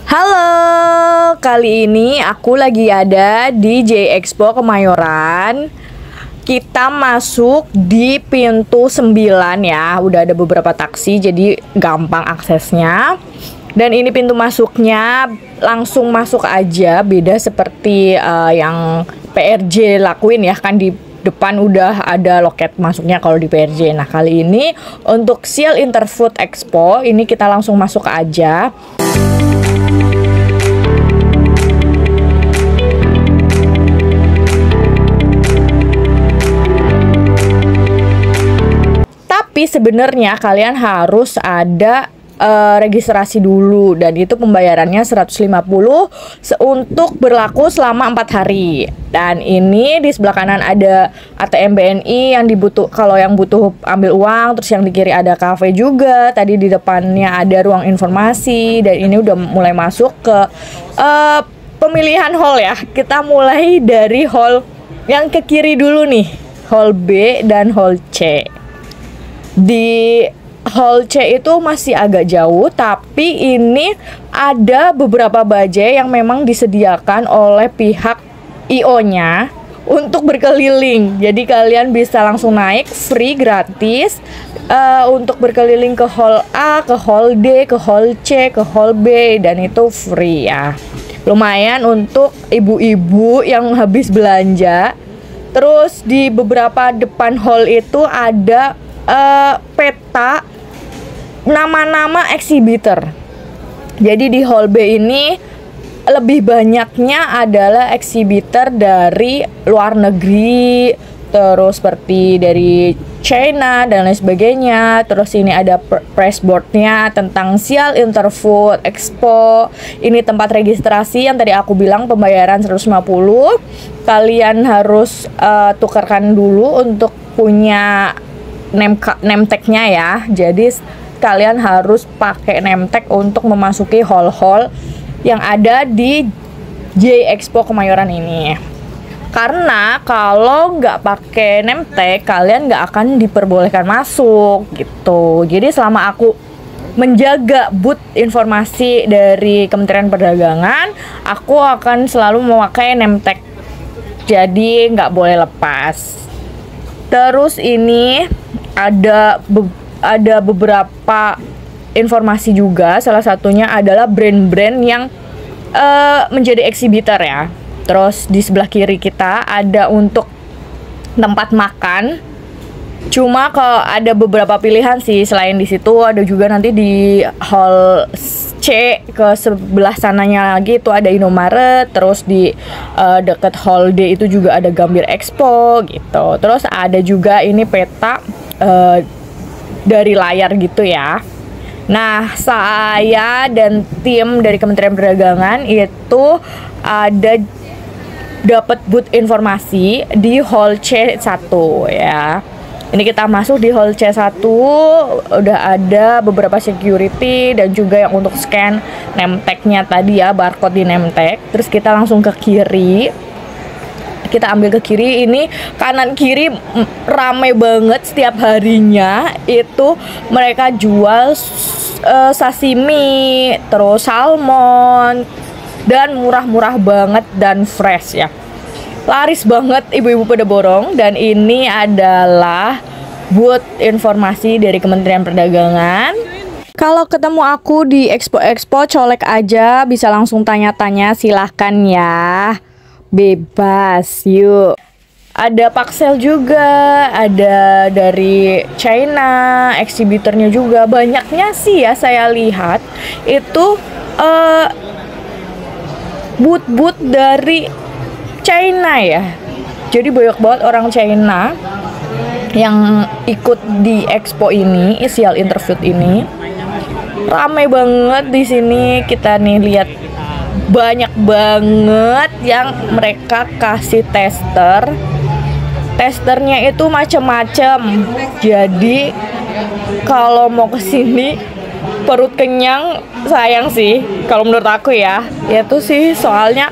Halo, kali ini aku lagi ada di J Expo Kemayoran. Kita masuk di pintu 9 ya. Udah ada beberapa taksi jadi gampang aksesnya. Dan ini pintu masuknya langsung masuk aja, beda seperti yang PRJ lakuin ya, kan di depan udah ada loket masuknya kalau di PRJ. Nah, kali ini untuk Sial Interfood Expo ini kita langsung masuk aja. Tapi sebenarnya kalian harus ada registrasi dulu, dan itu pembayarannya 150 untuk berlaku selama 4 hari. Dan ini di sebelah kanan ada ATM BNI yang kalau yang butuh ambil uang, terus yang di kiri ada kafe juga. Tadi di depannya ada ruang informasi, dan ini udah mulai masuk ke pemilihan hall ya. Kita mulai dari hall yang ke kiri dulu nih, hall B dan hall C. Di hall C itu masih agak jauh, tapi ini ada beberapa bajai yang memang disediakan oleh pihak IO-nya untuk berkeliling. Jadi kalian bisa langsung naik free, gratis untuk berkeliling ke hall A, ke hall D, ke hall C, ke hall B, dan itu free ya. Lumayan untuk ibu-ibu yang habis belanja. Terus di beberapa depan hall itu ada peta nama-nama eksibitor. Jadi di hall B ini lebih banyaknya adalah eksibitor dari luar negeri, terus seperti dari China dan lain sebagainya. Terus ini ada pressboardnya tentang Sial Interfood Expo. Ini tempat registrasi yang tadi aku bilang pembayaran 150. Kalian harus tukarkan dulu untuk punya name tag-nya ya. Jadi kalian harus pakai name tag untuk memasuki hall-hall yang ada di J Expo Kemayoran ini. Karena kalau nggak pakai name tag, kalian nggak akan diperbolehkan masuk gitu. Jadi selama aku menjaga booth informasi dari Kementerian Perdagangan, aku akan selalu memakai name tag. Jadi nggak boleh lepas. Terus ini ada beberapa informasi juga. Salah satunya adalah brand-brand yang menjadi eksibitor ya. Terus di sebelah kiri kita ada untuk tempat makan. Cuma kalau ada beberapa pilihan sih, selain di situ ada juga nanti di hall C ke sebelah sananya lagi itu ada Indomaret. Terus di dekat hall D itu juga ada Gambir Expo gitu. Terus ada juga ini peta dari layar gitu ya. Nah, saya dan tim dari Kementerian Perdagangan itu ada dapat booth informasi di hall C1 ya. Ini kita masuk di hall C1, udah ada beberapa security dan juga yang untuk scan name tag-nya tadi ya, barcode di name tag. Terus kita langsung ke kiri. Kita ambil ke kiri, ini kanan kiri rame banget setiap harinya. Itu mereka jual sashimi, terus salmon, dan murah-murah banget dan fresh ya. Laris banget, ibu-ibu pada borong. Dan ini adalah booth informasi dari Kementerian Perdagangan. Kalau ketemu aku di Expo colek aja, bisa langsung tanya-tanya, silahkan ya. Bebas, yuk. Ada Paxel juga, ada dari China, eksibitornya juga. Banyaknya sih ya saya lihat itu booth-booth dari China ya. Jadi banyak banget orang China yang ikut di expo ini, Sial Interfood ini. Rame banget di sini. Kita nih lihat banyak banget yang mereka kasih tester. Testernya itu macam-macam. Jadi kalau mau kesini perut kenyang sayang sih kalau menurut aku ya. Itu sih soalnya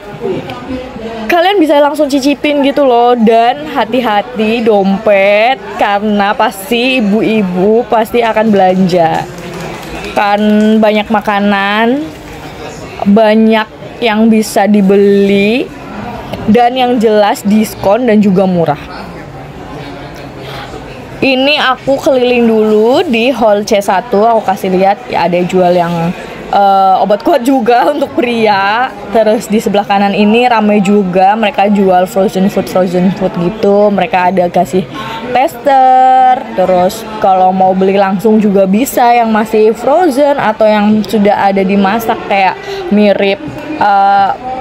kalian bisa langsung cicipin gitu loh. Dan hati-hati dompet, karena pasti ibu-ibu pasti akan belanja kan banyak makanan. banyak yang bisa dibeli, dan yang jelas diskon dan juga murah. Ini aku keliling dulu di hall C1, aku kasih lihat ya, ada jual yang obat kuat juga untuk pria. Terus di sebelah kanan ini ramai juga, mereka jual frozen food gitu. Mereka ada kasih tester. Terus kalau mau beli langsung juga bisa, yang masih frozen atau yang sudah ada dimasak, kayak mirip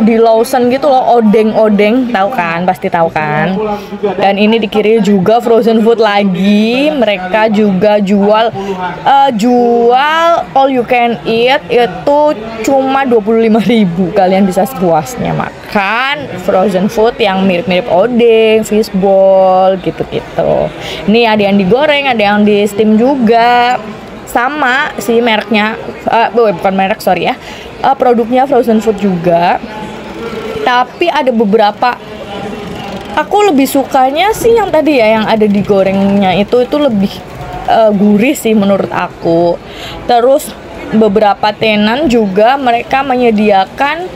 di Lawson gitu loh, odeng-odeng, tahu kan, pasti tahu kan. Dan ini di kiri juga frozen food lagi, mereka juga jual all you can eat, itu cuma 25.000, kalian bisa sepuasnya makan frozen food yang mirip-mirip odeng, fishball gitu-gitu. Ini ada yang digoreng, ada yang di steam juga, sama si mereknya, bukan merek, sorry ya, produknya frozen food juga. Tapi ada beberapa, aku lebih sukanya sih yang tadi ya, yang ada digorengnya itu lebih gurih sih menurut aku. Terus beberapa tenan juga mereka menyediakan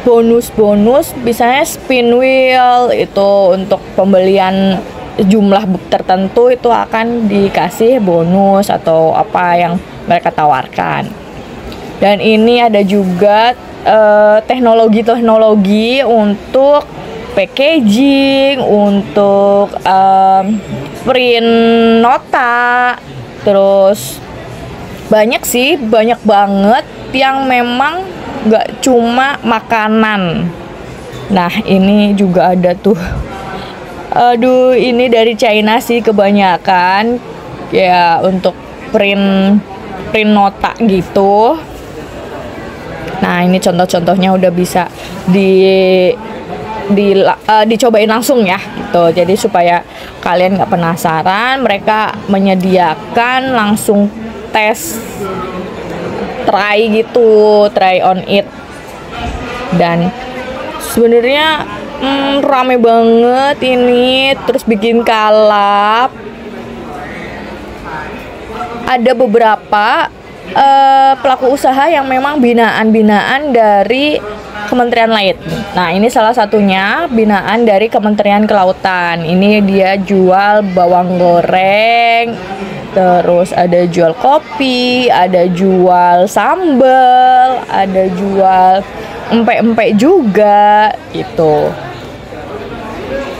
bonus-bonus, misalnya spin wheel, itu untuk pembelian jumlah tertentu itu akan dikasih bonus atau apa yang mereka tawarkan. Dan ini ada juga teknologi untuk packaging, untuk print nota, terus banyak sih, banyak banget yang memang gak cuma makanan. Nah ini juga ada tuh, aduh ini dari China sih kebanyakan ya, untuk print nota gitu. Nah ini contoh-contohnya udah bisa dicobain langsung ya gitu. Jadi supaya kalian nggak penasaran, mereka menyediakan langsung tes, try on it. Dan sebenarnya rame banget ini, terus bikin kalap. Ada beberapa pelaku usaha yang memang binaan dari kementerian lain. Nah ini salah satunya binaan dari Kementerian Kelautan. Ini dia jual bawang goreng, terus ada jual kopi, ada jual sambal, ada jual empek-empek juga gitu.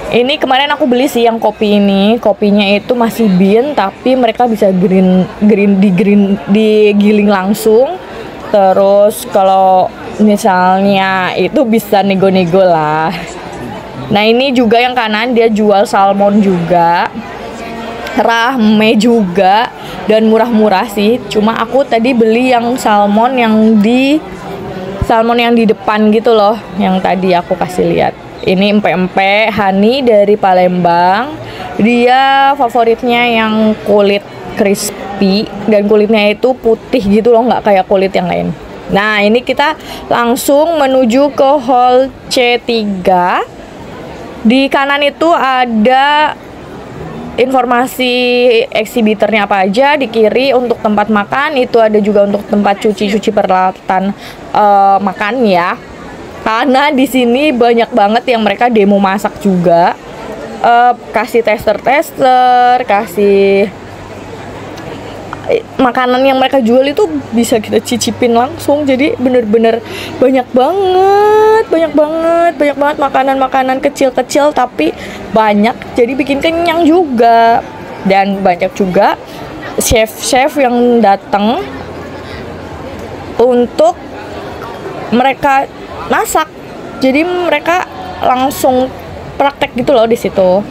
Ini kemarin aku beli sih yang kopi ini, kopinya itu masih bean tapi mereka bisa digiling langsung. Terus kalau misalnya itu bisa nego-nego lah. Nah ini juga yang kanan dia jual salmon juga, rame juga dan murah-murah sih. Cuma aku tadi beli yang salmon yang di depan gitu loh, yang tadi aku kasih lihat. Ini empek-empek honey dari Palembang. Dia favoritnya yang kulit crispy dan kulitnya itu putih gitu loh, nggak kayak kulit yang lain. Nah ini kita langsung menuju ke hall C3. Di kanan itu ada informasi eksibiternya apa aja. Di kiri untuk tempat makan, itu ada juga untuk tempat cuci peralatan makan ya. Karena di sini banyak banget yang mereka demo masak juga, kasih tester, kasih makanan yang mereka jual itu bisa kita cicipin langsung. Jadi bener-bener banyak banget makanan kecil-kecil tapi banyak, jadi bikin kenyang juga. Dan banyak juga chef yang datang untuk mereka masak, jadi mereka langsung praktek gitu loh di situ.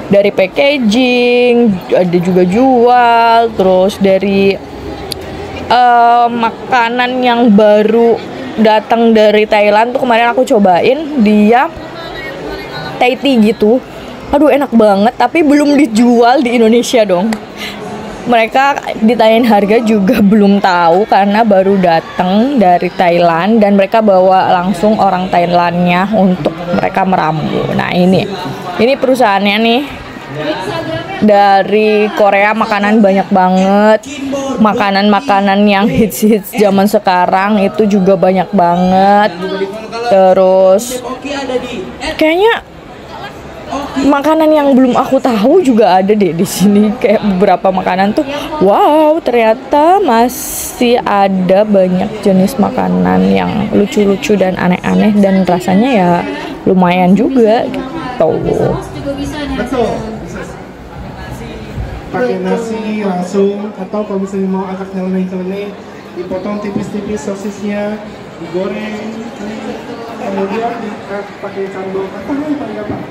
Dari packaging ada juga jual, terus dari makanan yang baru datang dari Thailand tuh kemarin aku cobain, dia Thai tea gitu. Aduh enak banget, tapi belum dijual di Indonesia dong. Mereka ditanyain harga juga belum tahu karena baru datang dari Thailand dan mereka bawa langsung orang Thailandnya untuk mereka meramu. Nah ini perusahaannya nih. Dari Korea makanan banyak banget. Makanan-makanan yang hits-hits zaman sekarang itu juga banyak banget. Terus kayaknya makanan yang belum aku tahu juga ada deh di sini. Kayak beberapa makanan tuh, wow, ternyata masih ada banyak jenis makanan yang lucu-lucu dan aneh-aneh dan rasanya ya lumayan juga gitu. Betul. Pakai nasi langsung, atau kalau misalnya mau agak nyeleneh-nyeleneh, dipotong tipis-tipis sosisnya, digoreng, kemudian pakai sambal kacang paling gampang.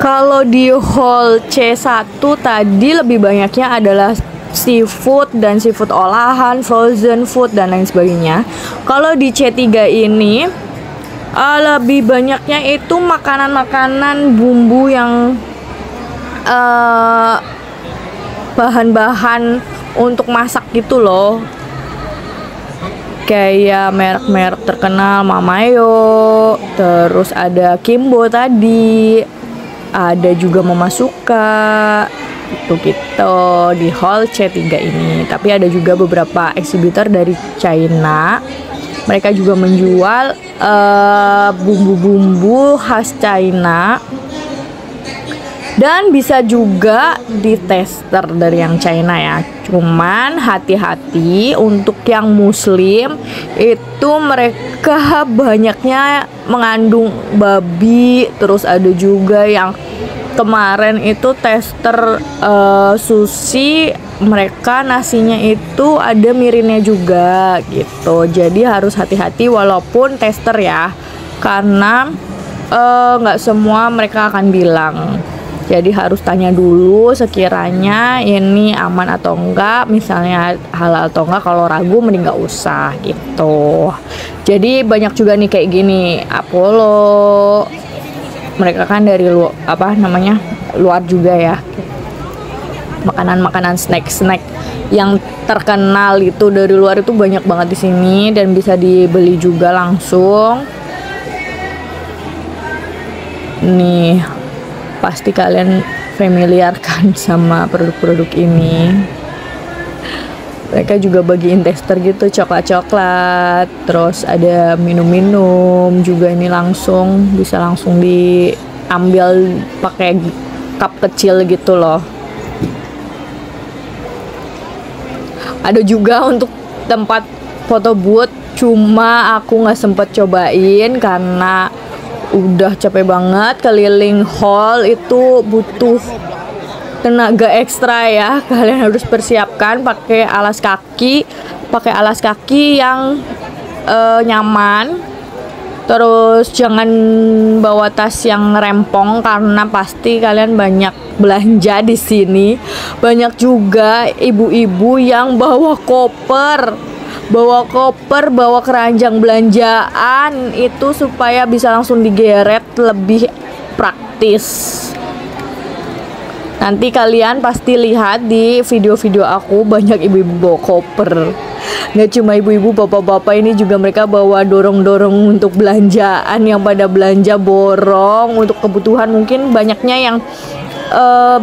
Kalau di hall C1 tadi lebih banyaknya adalah seafood dan seafood olahan, frozen food dan lain sebagainya. Kalau di C3 ini lebih banyaknya itu makanan-makanan bumbu yang bahan-bahan untuk masak gitu loh. Kayak merek-merek terkenal, Mamayo, terus ada Kimbo tadi, ada juga Mama Suka, gitu di hall C3 ini. Tapi ada juga beberapa eksibitor dari China. Mereka juga menjual bumbu-bumbu khas China. Dan bisa juga di tester dari yang China ya. Cuman hati-hati untuk yang muslim itu mereka banyaknya mengandung babi. Terus ada juga yang kemarin itu tester sushi, mereka nasinya itu ada mirinnya juga gitu. Jadi harus hati-hati walaupun tester ya, karena nggak semua mereka akan bilang. Jadi harus tanya dulu sekiranya ini aman atau enggak, misalnya halal atau enggak. Kalau ragu mending nggak usah gitu. Jadi banyak juga nih kayak gini, Apollo, mereka kan dari luar juga ya. Makanan-makanan snack yang terkenal itu dari luar itu banyak banget di sini dan bisa dibeli juga langsung. Nih, pasti kalian familiar kan sama produk-produk ini. Mereka juga bagiin tester gitu, coklat-coklat. Terus ada minum-minum juga, ini bisa langsung diambil pakai cup kecil gitu loh. Ada juga untuk tempat foto booth, cuma aku nggak sempet cobain karena udah capek banget. Keliling hall itu butuh tenaga ekstra ya. Kalian harus persiapkan pakai alas kaki yang nyaman. Terus jangan bawa tas yang rempong karena pasti kalian banyak belanja di sini. Banyak juga ibu-ibu yang bawa keranjang belanjaan itu supaya bisa langsung digeret, lebih praktis. Nanti kalian pasti lihat di video-video aku banyak ibu-ibu bawa koper. Nggak cuma ibu-ibu, bapak-bapak ini juga mereka bawa dorong-dorong untuk belanjaan, yang pada belanja borong untuk kebutuhan. Mungkin banyaknya yang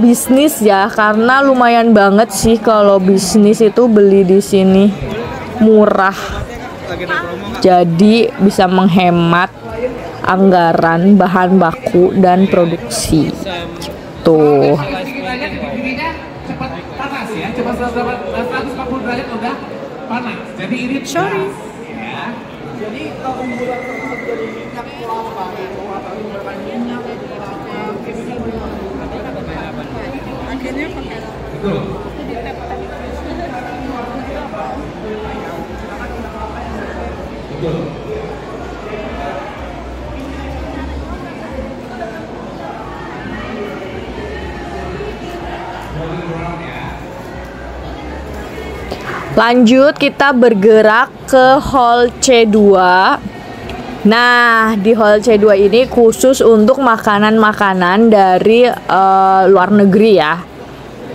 bisnis ya, karena lumayan banget sih kalau bisnis itu beli di sini murah. Jadi bisa menghemat anggaran bahan baku dan produksi. Tuh. Cepat panas ya, cepat 140 derajat udah panas. Jadi ini sorry. Ya. Jadi kalau unggulan tersebut jadi minyak kelapa atau menggunakan minyak kelapa, akhirnya pakai. Betul. Betul. Lanjut, kita bergerak ke hall C2. Nah, di Hall C2 ini khusus untuk makanan-makanan dari luar negeri ya.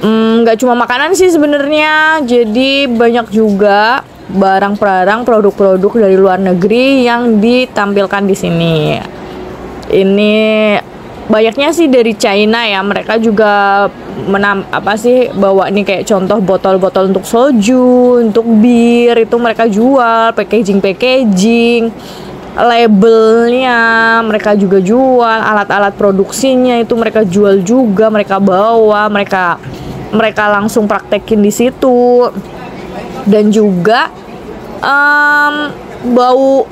Nggak cuma makanan sih sebenarnya, jadi banyak juga barang-barang produk-produk dari luar negeri yang ditampilkan di sini. Ini banyaknya sih dari China ya, mereka juga bawa nih kayak contoh botol-botol untuk soju, untuk bir, itu mereka jual, packaging, labelnya mereka juga jual, alat-alat produksinya itu mereka jual juga, mereka bawa, mereka langsung praktekin di situ. Dan juga bau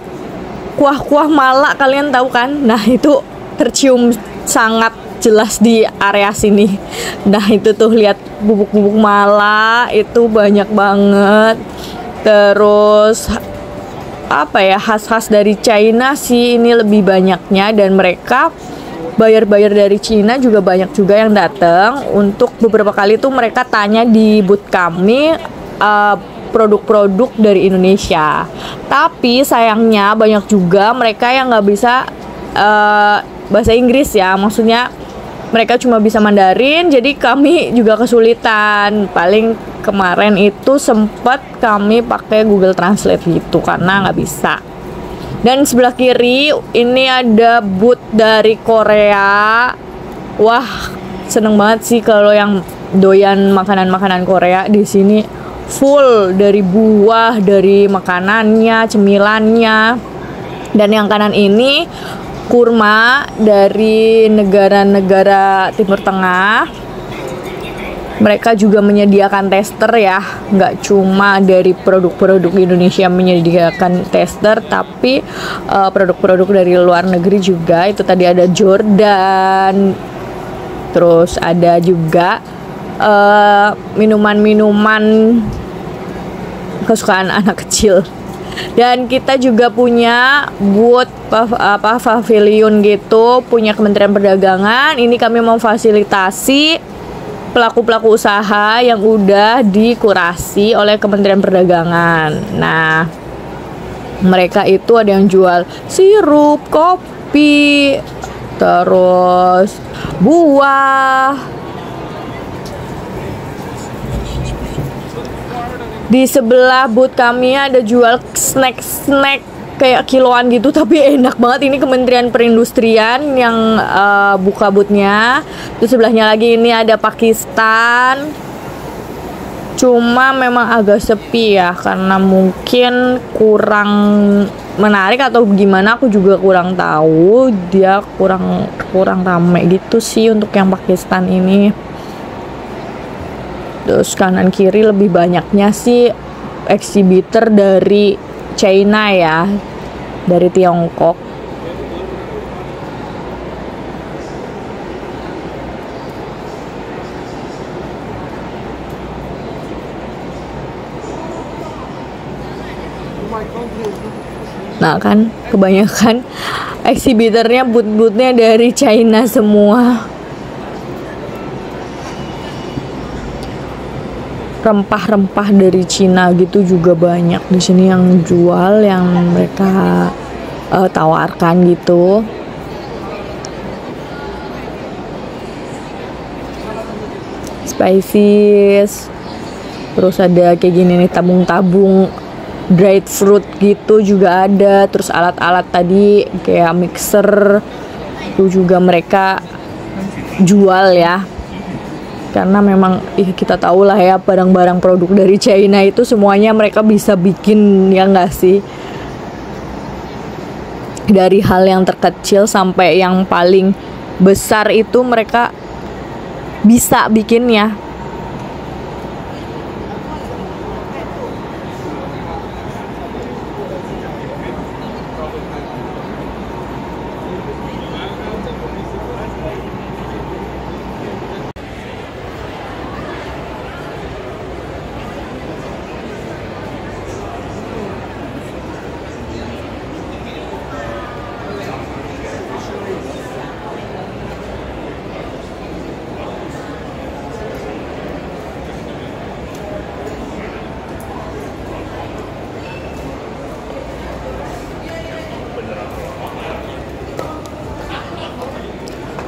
kuah-kuah mala, kalian tahu kan? Nah, itu tercium sangat jelas di area sini. Nah, itu tuh lihat bubuk-bubuk mala itu banyak banget. Terus khas-khas dari China sih ini lebih banyaknya, dan mereka bayar-bayar dari Cina juga banyak juga yang datang. Untuk beberapa kali tuh mereka tanya di booth kami produk-produk dari Indonesia. Tapi sayangnya banyak juga mereka yang nggak bisa bahasa Inggris ya, maksudnya mereka cuma bisa Mandarin, jadi kami juga kesulitan. Paling kemarin itu sempat kami pakai Google Translate gitu karena nggak bisa. Dan sebelah kiri ini ada booth dari Korea. Wah, seneng banget sih kalau yang doyan makanan-makanan Korea. Di sini full dari buah, dari makanannya, cemilannya. Dan yang kanan ini kurma dari negara-negara Timur Tengah. Mereka juga menyediakan tester ya, nggak cuma dari produk-produk Indonesia menyediakan tester, tapi produk-produk dari luar negeri juga. Itu tadi ada Jordan, terus ada juga minuman-minuman kesukaan anak kecil. Dan kita juga punya booth pavilion gitu, punya Kementerian Perdagangan. Ini kami memfasilitasi pelaku-pelaku usaha yang udah dikurasi oleh Kementerian Perdagangan. Nah, mereka itu ada yang jual sirup, kopi, terus buah. Di sebelah booth kami ada jual snack kayak kiloan gitu, tapi enak banget. Ini Kementerian Perindustrian yang buka boothnya. Terus sebelahnya lagi ini ada Pakistan. Cuma memang agak sepi ya, karena mungkin kurang menarik atau gimana, aku juga kurang tahu. Dia kurang rame gitu sih untuk yang Pakistan ini. Terus kanan kiri lebih banyaknya sih exhibitor dari China ya, dari Tiongkok. Nah kan, kebanyakan exhibitornya booth-boothnya dari China semua. Rempah-rempah dari Cina gitu juga banyak di sini yang jual, yang mereka tawarkan gitu. Spices, terus ada kayak gini nih, tabung-tabung dried fruit gitu juga ada. Terus alat-alat tadi kayak mixer itu juga mereka jual ya. Karena memang kita tahu lah ya, barang-barang produk dari China itu semuanya mereka bisa bikin, ya nggak sih? Dari hal yang terkecil sampai yang paling besar itu mereka bisa bikinnya.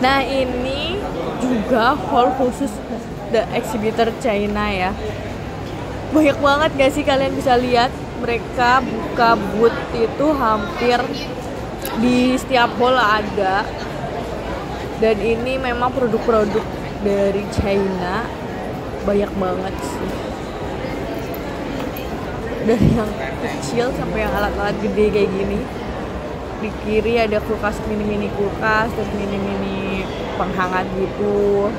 Nah ini juga hall khusus The Exhibitor China ya. Banyak banget gak sih, kalian bisa lihat mereka buka booth itu hampir di setiap hall ada. Dan ini memang produk-produk dari China banyak banget sih. Dari yang kecil sampai yang alat-alat gede kayak gini. Di kiri ada kulkas, mini-mini kulkas, terus mini-mini penghangat gitu.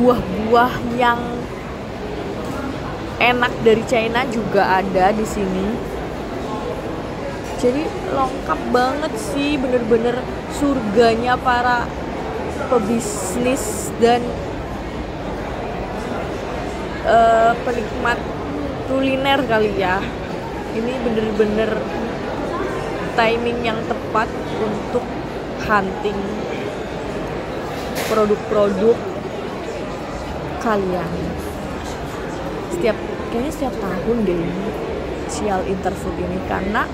Buah-buah yang enak dari China juga ada di sini. Jadi lengkap banget sih, bener-bener surganya para pebisnis dan penikmat kuliner kali ya. Ini bener-bener timing yang tepat untuk hunting produk-produk kalian. Kayaknya setiap tahun deh ini Sial Interfood ini, karena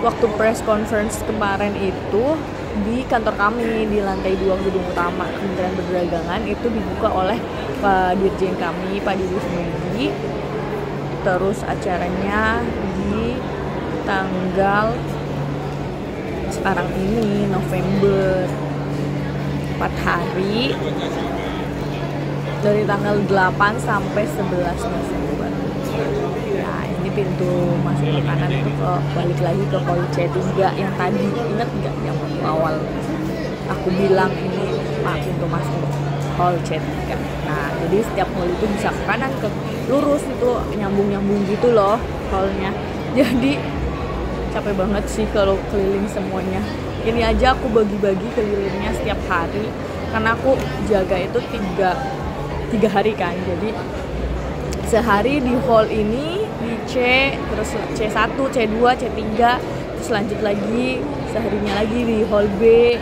waktu press conference kemarin itu di kantor kami di lantai 2 gedung utama Kementerian Perdagangan itu dibuka oleh Pak Dirjen kami, Pak Didi Sumedi. Terus acaranya di tanggal sekarang ini November, 4 hari dari tanggal 8 sampai 11 November. Nah ini pintu masuk ke kanan itu balik lagi ke hall C3 yang tadi, ingat nggak yang awal aku bilang ini pintu masuk hall C3. Nah jadi setiap hall itu bisa ke kanan, ke lurus, itu nyambung-nyambung gitu loh hallnya. Jadi capek banget sih kalau keliling semuanya. Ini aja aku bagi-bagi kelilingnya setiap hari karena aku jaga itu tiga hari kan. Jadi sehari di hall ini, di C, terus C1, C2, C3, terus lanjut lagi seharinya lagi di hall B,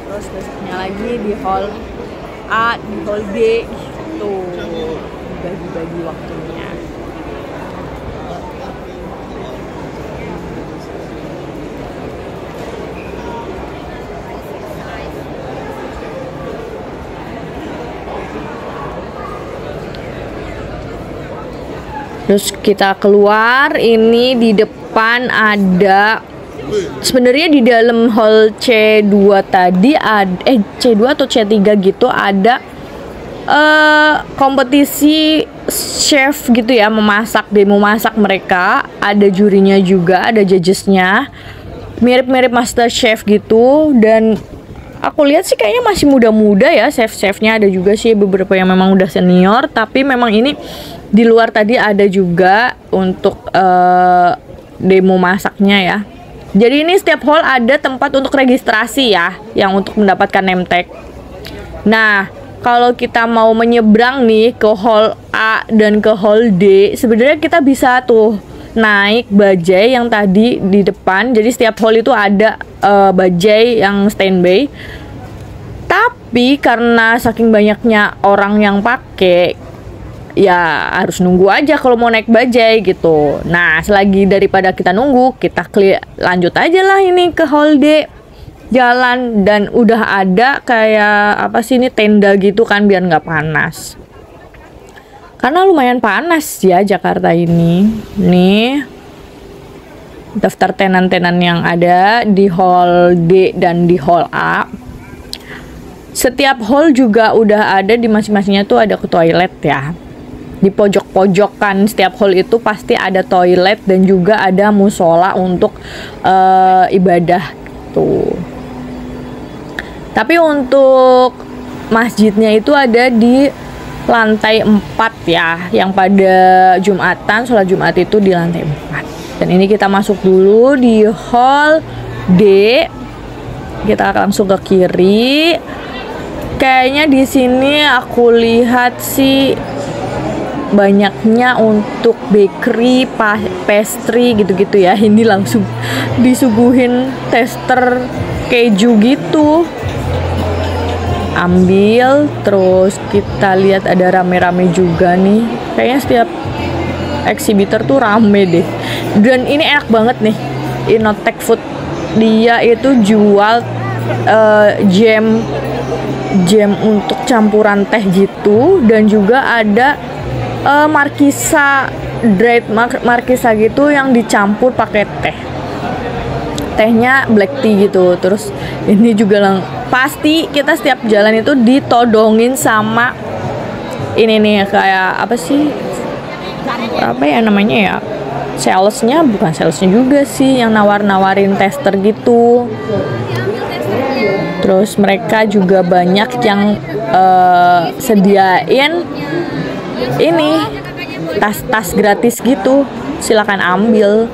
terus besoknya lagi di hall A, di hall D gitu. Bagi-bagi waktunya. Terus kita keluar, ini di depan ada, sebenarnya di dalam hall C2 tadi ada C2 atau C3 gitu ada kompetisi chef gitu ya, demo masak mereka, ada jurinya juga, ada judgesnya, mirip-mirip Master Chef gitu. Dan aku lihat sih kayaknya masih muda-muda ya chef-chefnya, ada juga sih beberapa yang memang udah senior, tapi memang ini di luar tadi ada juga untuk demo masaknya ya. Jadi ini setiap hall ada tempat untuk registrasi ya, yang untuk mendapatkan name tag. Nah, kalau kita mau menyeberang nih ke hall A dan ke hall D, sebenarnya kita bisa tuh naik bajai yang tadi di depan. Jadi setiap hall itu ada bajai yang standby. Tapi karena saking banyaknya orang yang pakai, ya harus nunggu aja kalau mau naik bajai gitu. Nah, selagi daripada kita nunggu, kita lanjut aja lah ini ke hall D, jalan. Dan udah ada kayak apa sih ini, tenda gitu kan biar nggak panas, karena lumayan panas ya Jakarta ini. Nih daftar tenan-tenan yang ada di hall D dan di hall A. Setiap hall juga udah ada di masing-masingnya tuh ada ke toilet ya. Di pojok-pojokan setiap hall itu pasti ada toilet dan juga ada musola untuk ibadah tuh. Tapi untuk masjidnya itu ada di lantai 4 ya, yang pada Jumatan, sholat Jumat itu di lantai 4. Dan ini kita masuk dulu di hall D. Kita langsung ke kiri. Kayaknya di sini aku lihat sih banyaknya untuk bakery, pastry gitu-gitu ya. Ini langsung disuguhin tester keju gitu. Ambil, terus kita lihat ada rame-rame juga nih. Kayaknya setiap exhibitor tuh rame deh. Dan ini enak banget nih, Innotech Food dia itu jual jam untuk campuran teh gitu, dan juga ada markisa, dried markisa gitu yang dicampur pakai teh. Tehnya black tea gitu. Terus ini juga pasti kita setiap jalan itu ditodongin sama ini nih, kayak apa sih, apa ya namanya ya, bukan salesnya juga sih, yang nawarin tester gitu. Terus mereka juga banyak yang sediain ini tas-tas gratis gitu, silakan ambil.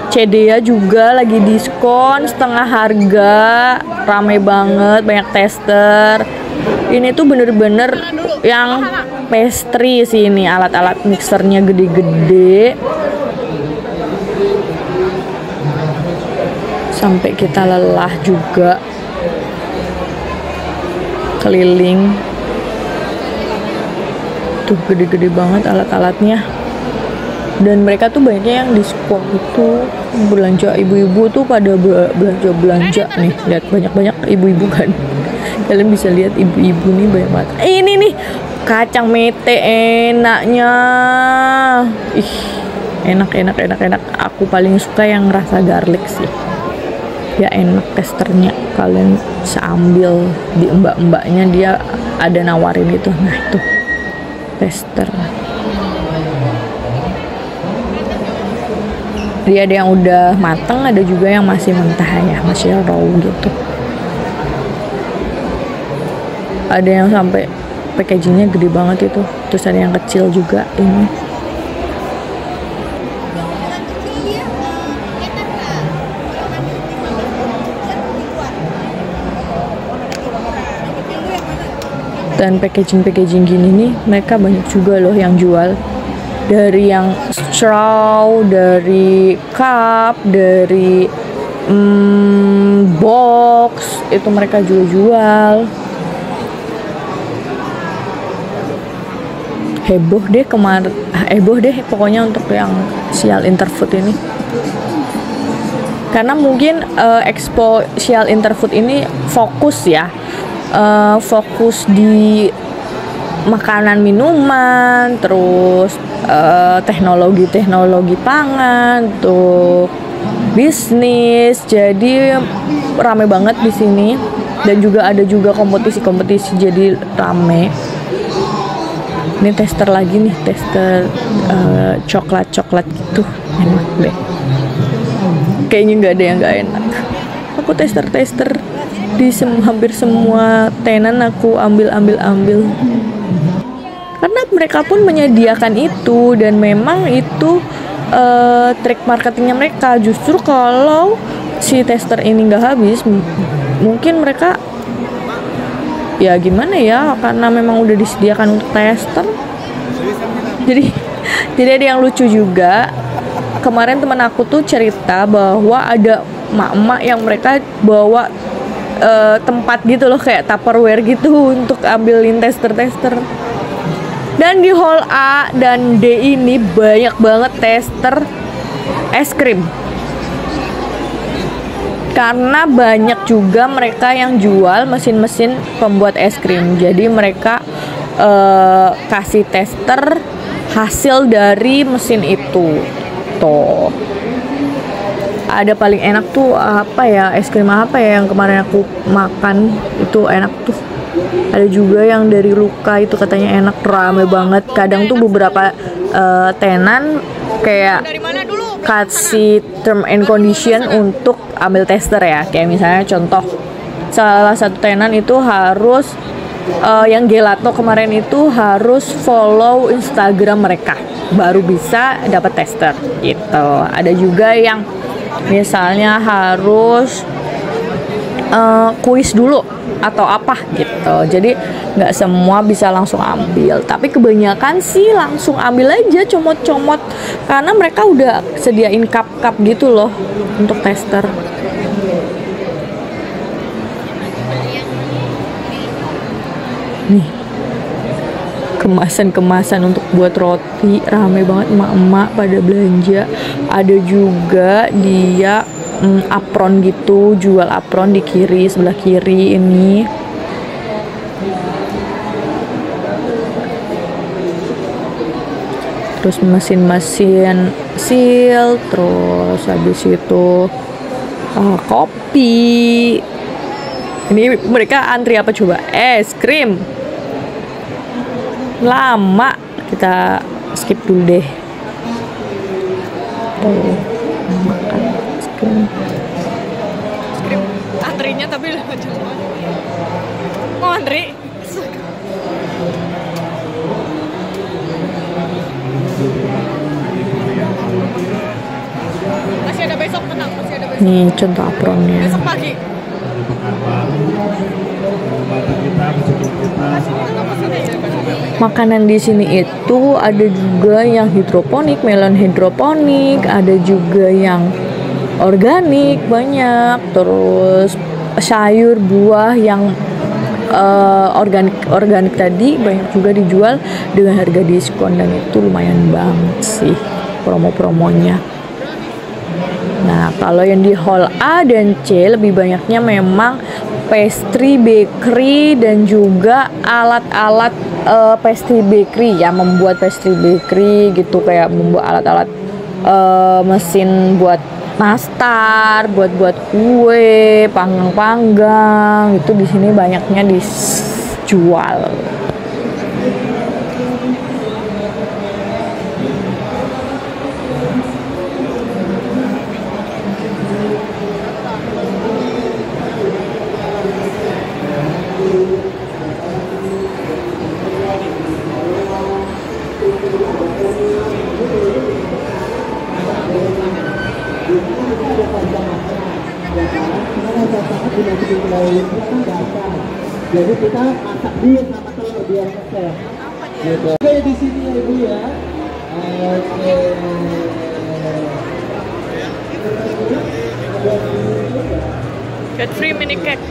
CDA juga lagi diskon setengah harga, rame banget, banyak tester. Ini tuh bener-bener yang pastry sih, ini alat-alat mixernya gede-gede. Sampai kita lelah juga keliling. Tuh gede-gede banget alat-alatnya. Dan mereka tuh banyaknya yang diskon itu. Belanja ibu-ibu tuh pada belanja nih. Lihat banyak-banyak ibu-ibu kan. Kalian bisa lihat ibu-ibu nih banyak banget. Ini nih kacang mete enaknya. Ih, enak. Aku paling suka yang rasa garlic sih. Ya enak testernya. Kalian bisa ambil di mbak-mbaknya, dia ada nawarin itu. Nah itu tester. Dia ada yang udah mateng, ada juga yang masih mentah ya, masih raw gitu. Ada yang sampai packagingnya gede banget itu. Terus ada yang kecil juga ini. Dan packaging gini nih mereka banyak juga loh yang jual. Dari yang straw, dari cup, dari box, itu mereka jual. Heboh deh pokoknya untuk yang Sial Interfood ini. Karena mungkin Expo Sial Interfood ini fokus di makanan minuman, terus teknologi pangan, tuh bisnis. Jadi rame banget di sini, dan juga ada kompetisi jadi rame. Ini tester lagi nih, tester coklat gitu, enak deh. Kayaknya nggak ada yang nggak enak. Aku tester di hampir semua tenan aku ambil. Karena mereka pun menyediakan itu, dan memang itu trik marketingnya mereka. Justru kalau si tester ini nggak habis, mungkin mereka ya gimana ya, karena memang udah disediakan untuk tester. Jadi ada yang lucu juga. Kemarin teman aku tuh cerita bahwa ada emak-emak yang mereka bawa tempat gitu loh, kayak Tupperware gitu, untuk ambilin tester. Dan di hall A dan D ini banyak banget tester es krim. Karena banyak juga mereka yang jual mesin-mesin pembuat es krim. Jadi mereka kasih tester hasil dari mesin itu. Tuh. Ada paling enak tuh apa ya, es krim apa ya yang kemarin aku makan itu enak tuh. Ada juga yang dari Luka itu katanya enak, rame banget. Kadang tuh beberapa tenan kayak kasih term and condition untuk ambil tester ya. Kayak misalnya contoh, salah satu tenan itu harus yang gelato kemarin itu harus follow Instagram mereka baru bisa dapat tester gitu. Ada juga yang misalnya harus kuis dulu atau apa gitu. Jadi nggak semua bisa langsung ambil, tapi kebanyakan sih langsung ambil aja, comot-comot, karena mereka udah sediain cup-cup gitu loh untuk tester. Nih kemasan untuk buat roti, rame banget emak-emak pada belanja. Ada juga dia apron gitu, jual apron di kiri, sebelah kiri ini. Terus mesin-mesin seal, terus habis itu kopi. Ini mereka antri apa coba? Es krim. Lama, kita skip dulu deh. Tuh, makan es krim. Es krim antrinya tapi lama juga. Mau antri? Masih ada besok, tenang, masih ada besok. Nih contoh apronnya. Besok pagi. Makanan di sini itu ada juga yang hidroponik, melon hidroponik, ada juga yang organik banyak, terus sayur buah yang organik tadi banyak juga dijual dengan harga diskon, dan itu lumayan banget sih promo-promonya. Nah, kalau yang di hall A dan C lebih banyaknya memang pastry bakery dan juga alat-alat pastry bakery ya, membuat pastry bakery gitu, kayak membuat alat-alat mesin buat nastar, buat kue, panggang-panggang, itu di sini banyaknya dijual. Jadi kita masak dulu sama telur biar keser. Gitu. Oke, di sini ya Ibu ya. Oke. Get free mini cake.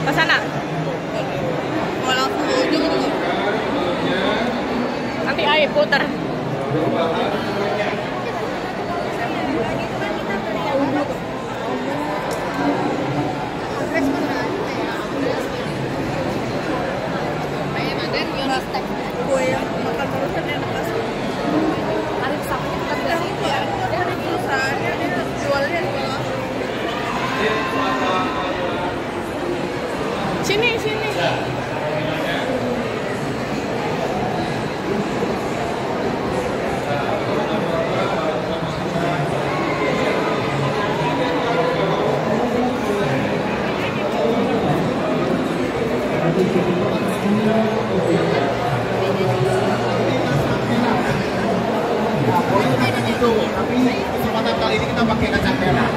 Ke sana. Nanti air putar. Kue yang makan terusan enak pasti. Arif sama kita belas itu ya. Dia ada perusahaannya, dia jualnya di bawah. Sini. Tapi kesempatan kali ini kita pakai kacang merah.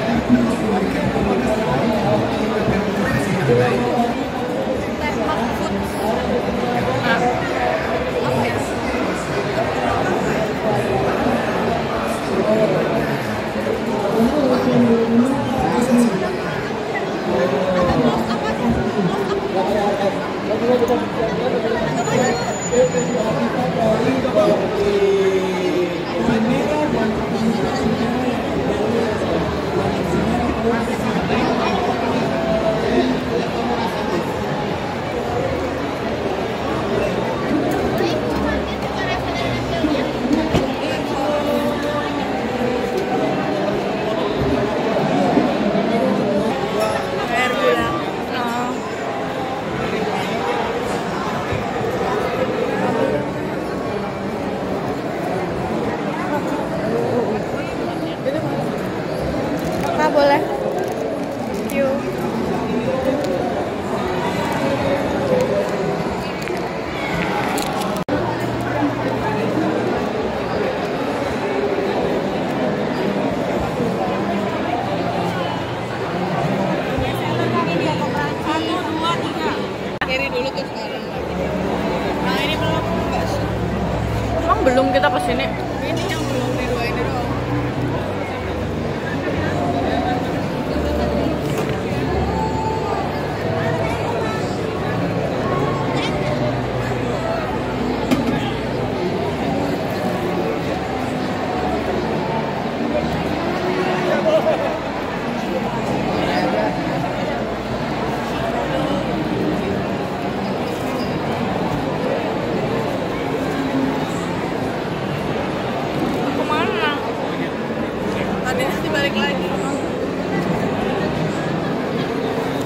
balik lagi.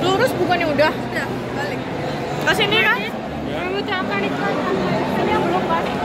Lurus bukannya udah? Udah, balik. Ke sini kan? Dulu jangan di ini yang belum balik.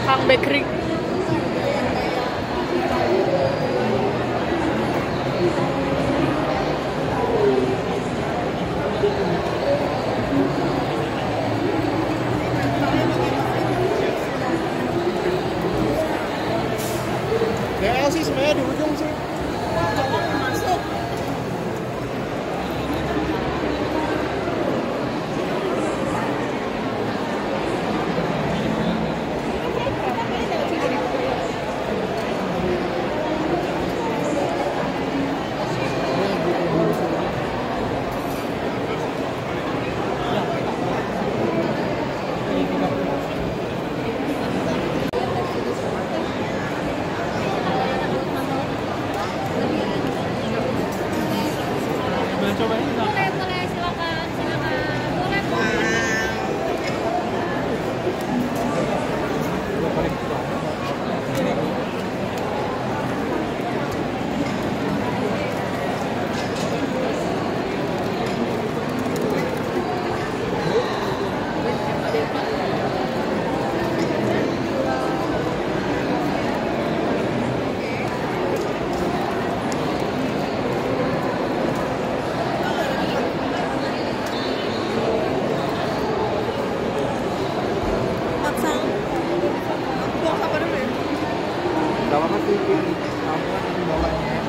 Kang Bakery. DL sih sebenarnya di ujung sih. Masuk. Boleh, silakan. Boleh, Gak apa-apa sih, kamu kan di bawahnya.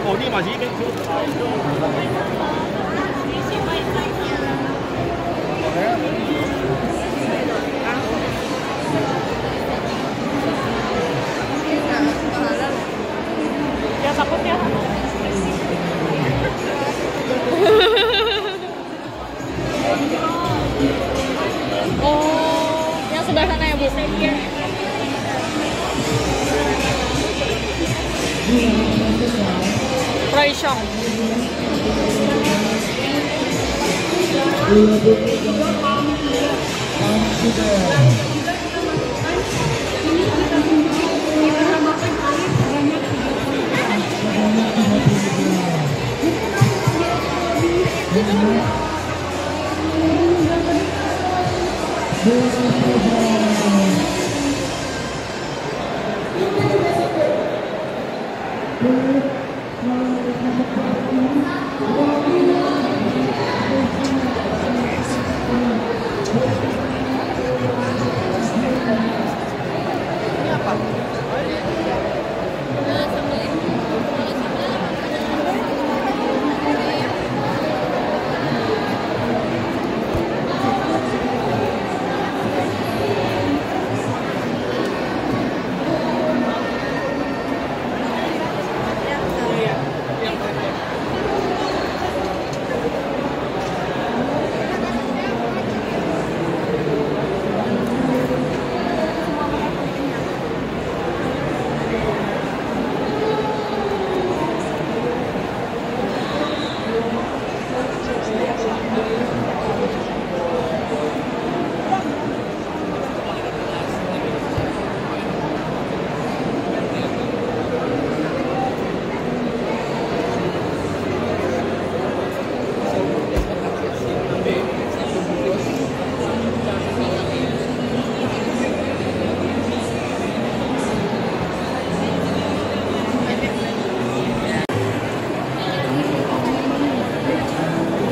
어디 맛이 이게 Ya takut ya. Oh, yang sebelah sana ya, Bu. Raishong.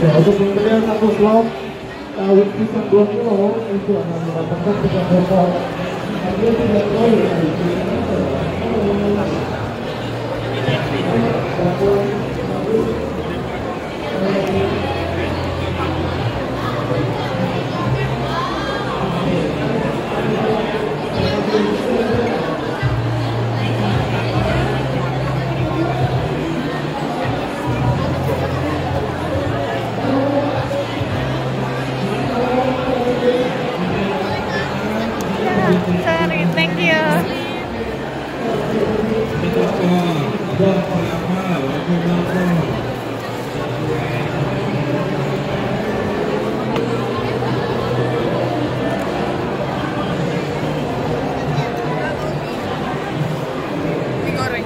Ya, untuk pembelian satu slot kawin pisang 2 kilo itu akan mendapatkan 3 botol. Harga 3 kilo ya. Sorry, thank you. Digoreng.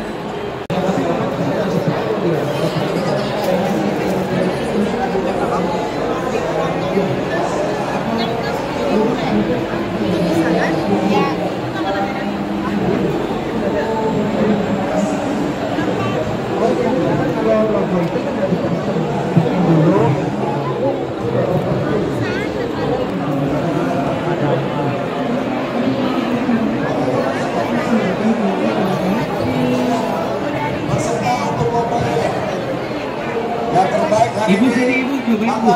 Ibu sini ibu coba ibu.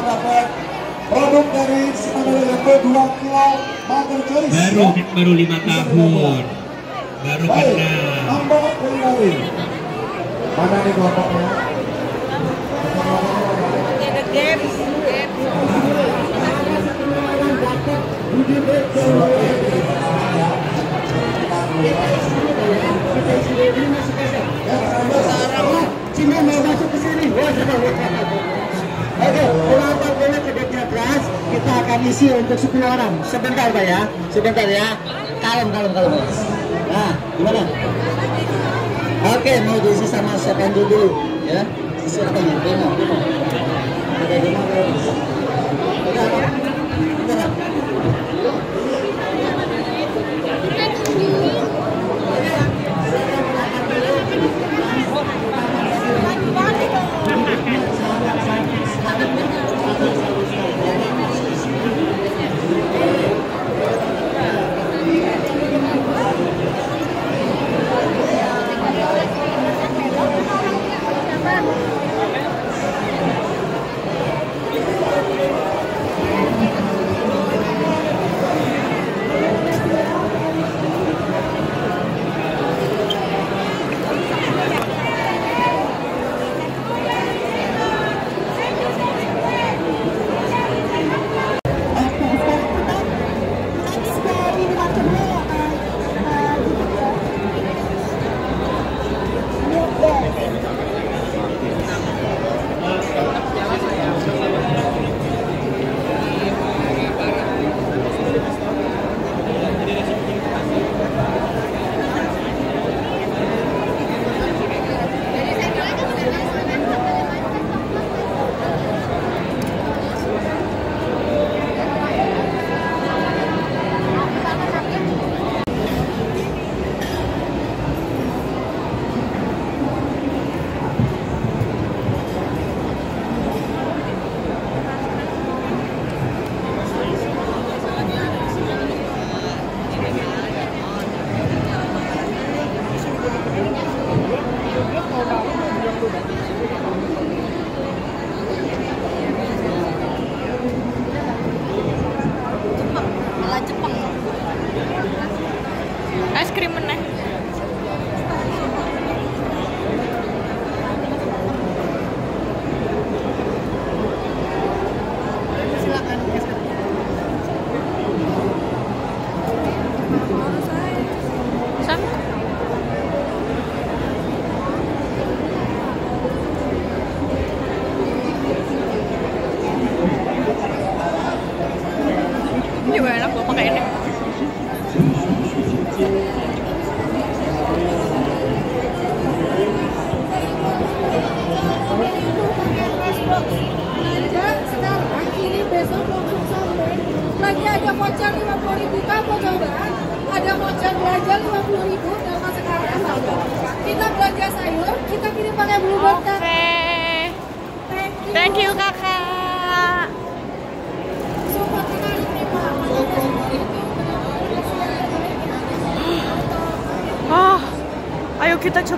Produk dari Semangat 2 kilo Mother Choice. Baru 5 tahun. Baru kena. Nombor kembali. Mana nih kelompoknya? Cina mau masuk ke sini. Oke, kelompok boleh ke kelas. Kita akan isi untuk 10 orang. Sebentar Pak ya, sebentar ya. Kalem. Nah, gimana? Oke, mau diisi sama siapa dulu ya? Siapa nih? Demo. Oke, demo. Bentar.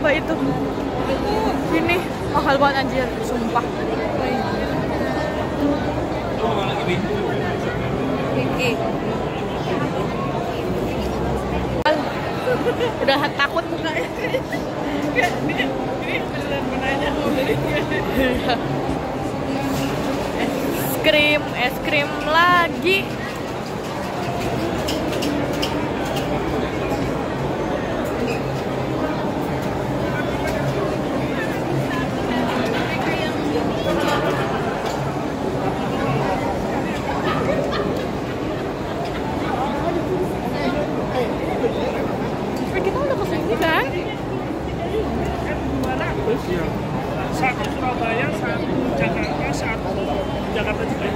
coba itu. Ini mahal banget anjir, sumpah. Udah takut mukanya. Ini beneran menanya mau beli. Es krim lagi. Kita udah kesini kan? Satu Surabaya, satu Jakarta, satu Jakarta juga.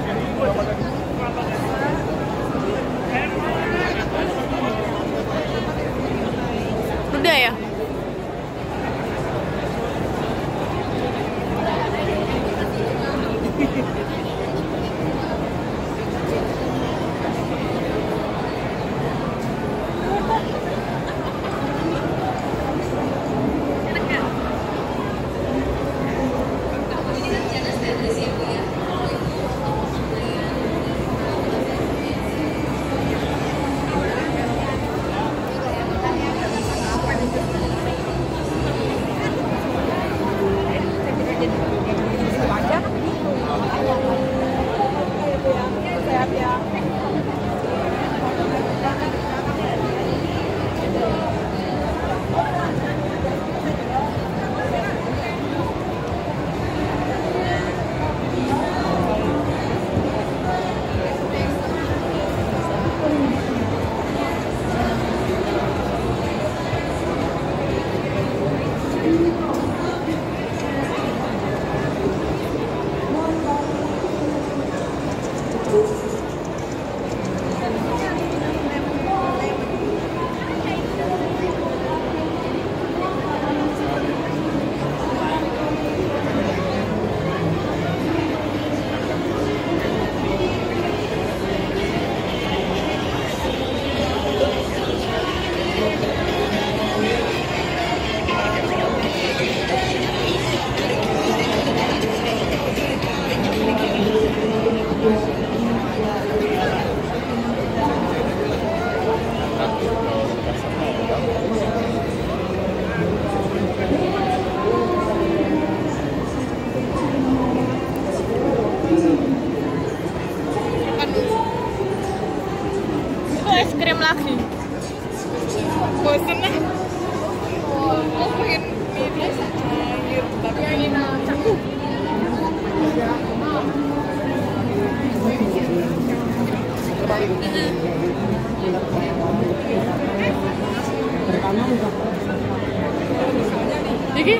Udah ya? Es krim lagi. Bosen nih. Mau pengen ini air, tapi yang ini cakup. Jadi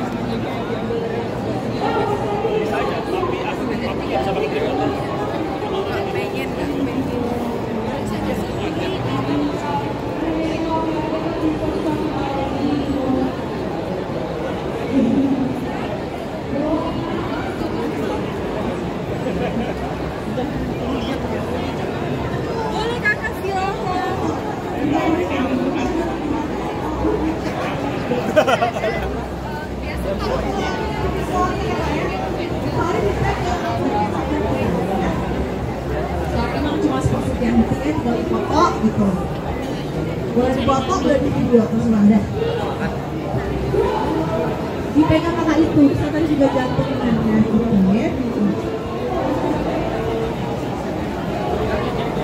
Boleh kakak silakan. Emang cuma seperti yang penting dari foto gitu. Boleh dipoto, boleh di video, terserah deh. Dipegang kakak itu, saya tadi juga jantungin namanya gitu ya.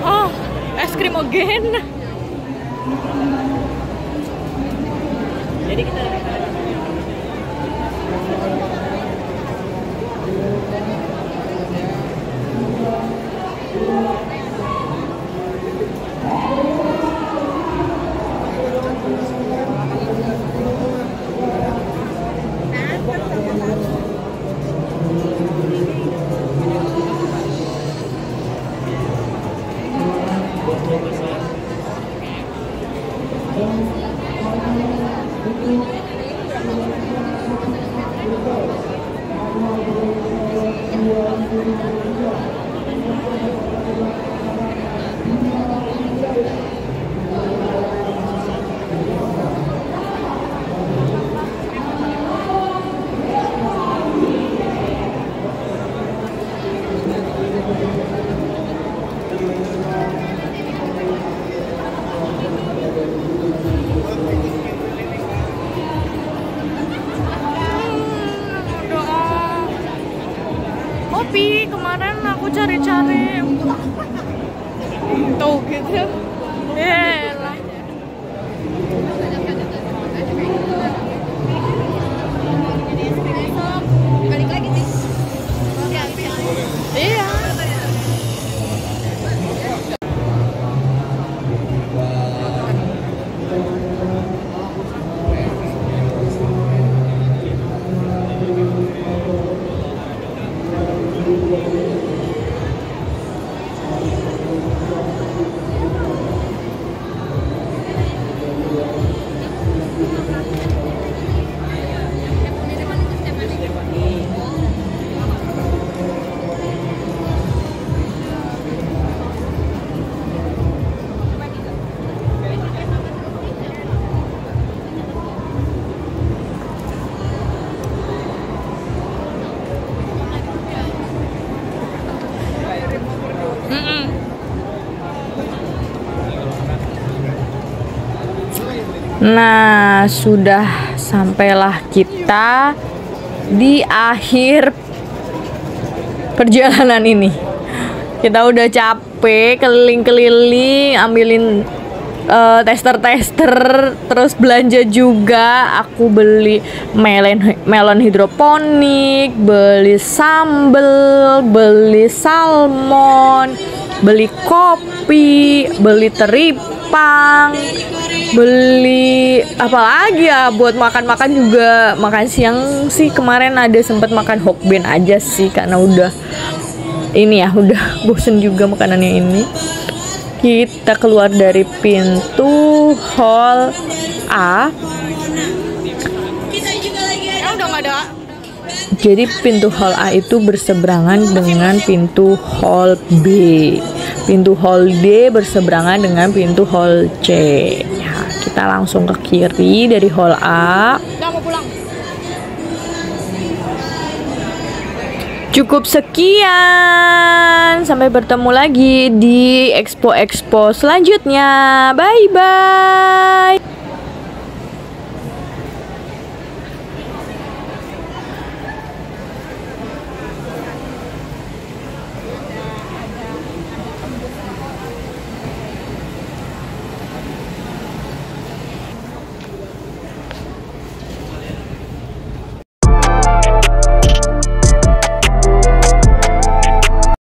oh, es krim ogen. Jadi kita Thank you. sepi. Kemarin aku cari-cari tuh gitu. Yelah. Balik lagi sih. Iya. Nah, sudah sampailah kita di akhir perjalanan ini. Kita udah capek keliling-keliling, ambilin tester-tester, terus belanja juga. Aku beli melon hidroponik, beli sambel, beli salmon, beli kopi, beli teripang, beli apa lagi ya buat makan-makan juga. Makan siang sih kemarin ada sempat makan hokben aja sih karena udah ini ya, udah bosen juga makanannya ini. Kita keluar dari pintu hall A. Udah nggak ada. Jadi pintu hall A itu berseberangan dengan pintu hall B. Pintu hall D berseberangan dengan pintu hall C. Ya, kita langsung ke kiri dari hall A. Udah mau pulang. Cukup sekian. Sampai bertemu lagi di expo-expo selanjutnya. Bye-bye.